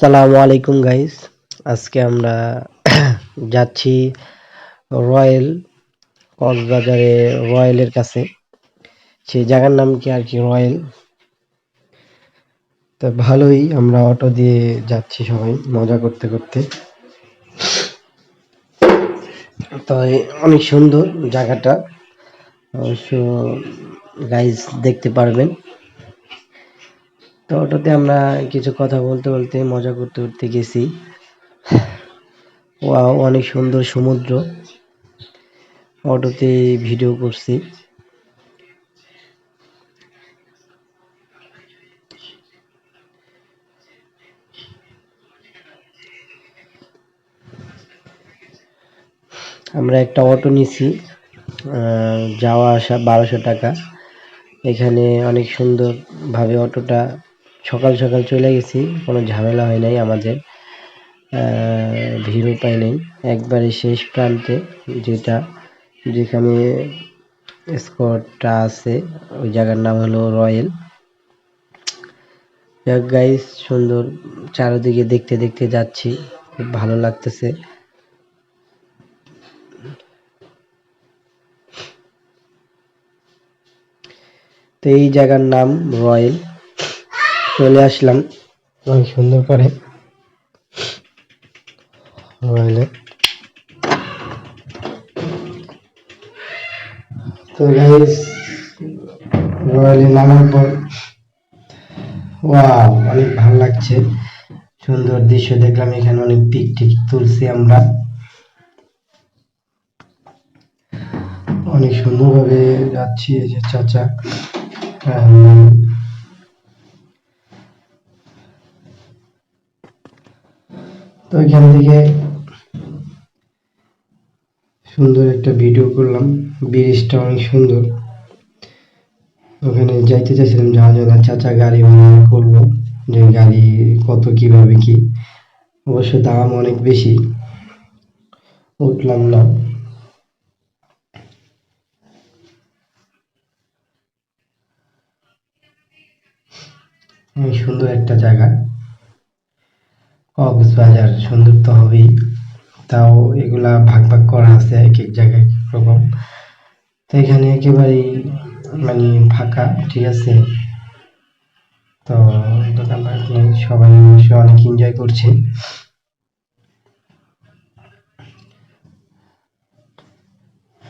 আসসালামু আলাইকুম গাইস। আজকে আমরা যাচ্ছি রয়্যাল কক্সবাজারে রয়্যালের কাছে। সেই জায়গার নাম কি আর কি রয়্যাল। তো ভালোই, আমরা অটো দিয়ে যাচ্ছি সবাই মজা করতে করতে। তো অনেক সুন্দর জায়গাটা, অবশ্য গাইস দেখতে পারবেন। তো অটোতে আমরা কিছু কথা বলতে বলতে মজা করতে করতে গেছি। ওয়াও, অনেক সুন্দর সমুদ্র। অটোতে ভিডিও করছি। আমরা একটা অটো নিছি, যাওয়া আসা 1200 টাকা। এখানে অনেক সুন্দরভাবে অটোটা সকাল সকাল চলে গেছি, কোনো ঝামেলা হয় নাই আমাদের, ভিড়ও পাই নাই। একবারে শেষ প্রান্তে যেখানে স্পটটা আছে, ওই জায়গার নাম হলো রয়্যাল। যাক গাইস, সুন্দর চারিদিকে দেখতে দেখতে যাচ্ছি, খুব ভালো লাগতেছে। তো এই জায়গার নাম রয়্যাল। চলে আসলাম অনেক সুন্দর করে রয়্যালে। তো গাইস, রয়্যালে নামার পর ওয়াও, অনেক ভালো লাগছে, সুন্দর দৃশ্য দেখলাম। এখানে অনেক পিক টিক তুলছি আমরা, অনেক সুন্দরভাবে যাচ্ছি। এই যে চাচা, তো এখান থেকে সুন্দর একটা ভিডিও করলাম। ব্রিজটা অনেক সুন্দর, ওখানে যাইতে চাইছিলাম, যাওয়া যায় না। চাচা গাড়ি ভাড়া করলো, যে গাড়ি কত কিভাবে কি, অবশ্য দাম অনেক বেশি, উঠলাম না। অনেক সুন্দর একটা জায়গা কক্সবাজার, সুন্দর তো হবেই। তাও এগুলা ভাগ ভাগ করা আছে, এক এক জায়গায় এক এক রকম। তো এখানে একেবারেই মানে ফাঁকা, ঠিক আছে। তো দোকানপাট নেই, সবাই অবশ্য অনেক এনজয় করছে।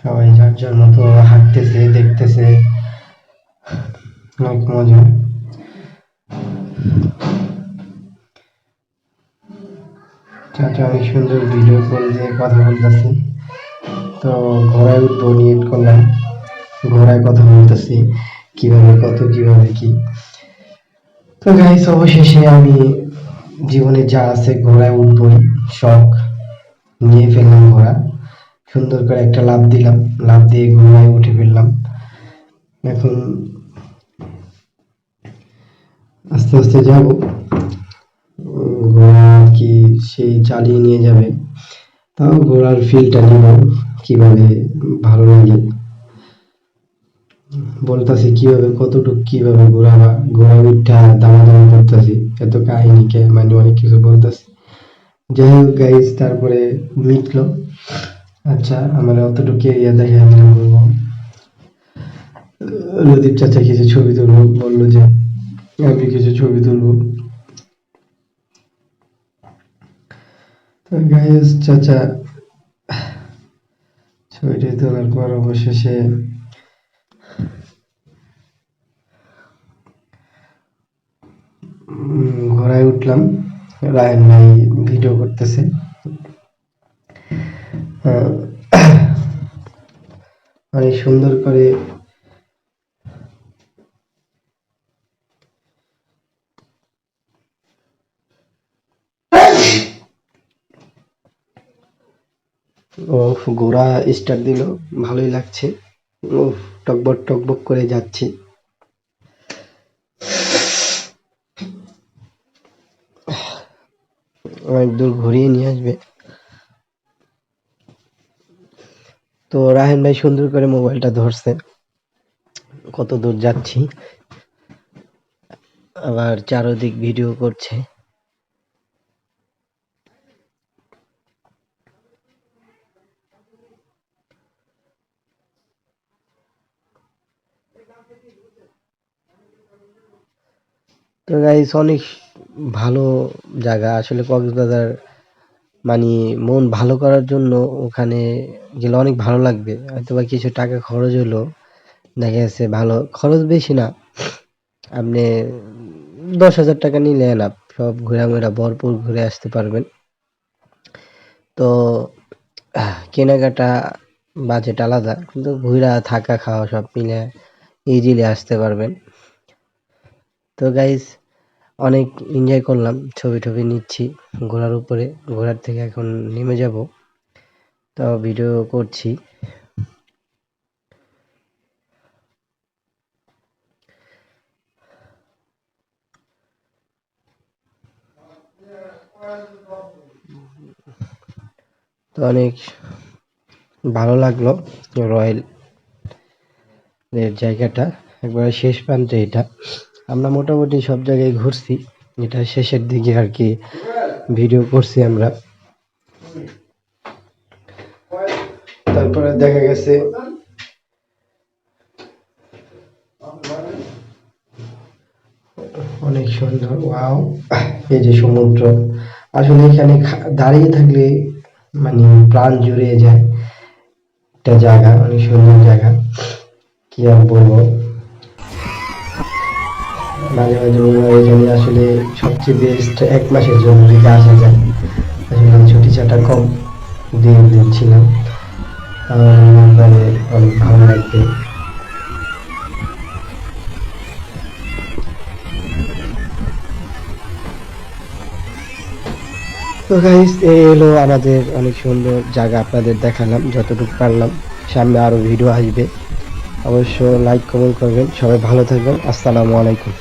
সবাই যার যার মতো হাঁটতেছে, দেখতেছে, অনেক মজা। চাচা অনেক সুন্দর ভিডিও কল দিয়ে কথা বলতেছে। তো ঘোড়ায় উঠবো নিয়ত করলাম, ঘোড়ায় কথা বলতেছি কিভাবে কত কিভাবে কি। তো গাইস, অবশেষে আমি জীবনে যা আছে ঘোড়ায় উঠবই, শখ নিয়ে ফেললাম ঘোড়া। সুন্দর করে একটা লাফ দিলাম, লাফ দিয়ে ঘোড়ায় উঠে ফেললাম। এখন আস্তে আস্তে যাব, ঘোড়া আর কি সেই চালিয়ে নিয়ে যাবে। তাও ঘোড়ার ফিলটা নিব, কিভাবে ভালো লাগে বলতাছি, কিভাবে কতটুক কিভাবে ঘোরাবা, ঘোড়া উঠা দামাদামি করতেছি, এত কাহিনী কে মানে অনেক কিছু বলতেছি। যাই হোক গাইস, তারপরে মিটলো। আচ্ছা, আমার অতটুকু এরিয়া দেখাই দিলাম। বলবো রদীপ চাচা কিছু ছবি তুলবো, বললো যে আমি কিছু ছবি তুলবো। তো গাইস, চাচা ছবিটি তোলার পর অবশেষে ঘোড়ায় উঠলাম। রায়ন ভাই ভিডিও করতেছে। অনেক সুন্দর করে ও ঘোড়া স্টার্ট দিল, ভালোই লাগছে। ও টকবক টকবক করে যাচ্ছি। অনেক দূর ঘুরিয়ে নিয়ে আসবে। তো রাহেন ভাই সুন্দর করে মোবাইলটা ধরছে, কত দূর যাচ্ছি, আবার চারদিক ভিডিও করছে। তো গাইস অনেক ভালো জায়গা আসলে কক্সবাজার, মানে মন ভালো করার জন্য ওখানে গেলে অনেক ভালো লাগবে। হয়তোবা কিছু টাকা খরচ হলো, দেখা যাচ্ছে ভালো খরচ বেশি না, আপনি 10,000 টাকা নিলে এনাফ, সব ঘোরামেরা ভরপুর ঘুরে আসতে পারবেন। তো কেনাকাটা বাজেট আলাদা, কিন্তু ঘুরা থাকা খাওয়া সব মিলে ইজিলি আসতে পারবেন। তো গাইস অনেক এনজয় করলাম, ছবি টবি নিচ্ছি ঘোড়ার উপরে, ঘোড়ার থেকে এখন নেমে যাব, তো ভিডিও করছি। তো অনেক ভালো লাগলো রয়্যাল এর জায়গাটা, একবারে শেষ প্রান্তে এটা। আমরা মোটামুটি সব জায়গায় ঘুরছি, এটা শেষের দিকে আর কি ভিডিও করছি আমরা। তারপরে দেখা গেছে অনেক সুন্দর, ওয়াও, এই যে সমুদ্র, আসলে এখানে দাঁড়িয়ে থাকলে মানে প্রাণ জুড়িয়ে যায়। একটা জায়গা, অনেক সুন্দর জায়গা, কি আর বলবো। মাঝে মাঝে মনে হয় এখানে আসলে সবচেয়ে বেস্ট 1 মাসের জন্য যদি আসা যায়। আসলে ছুটি ছাটা কম, 2 দিন ছিলাম, মানে অনেক ভালো লাগবে। তো গাইস এই হলো আমাদের অনেক সুন্দর জায়গা, আপনাদের দেখালাম যতটুকু পারলাম। সামনে আরো ভিডিও আসবে, অবশ্য লাইক কমেন্ট করবেন। সবাই ভালো থাকবেন, আসসালামু আলাইকুম।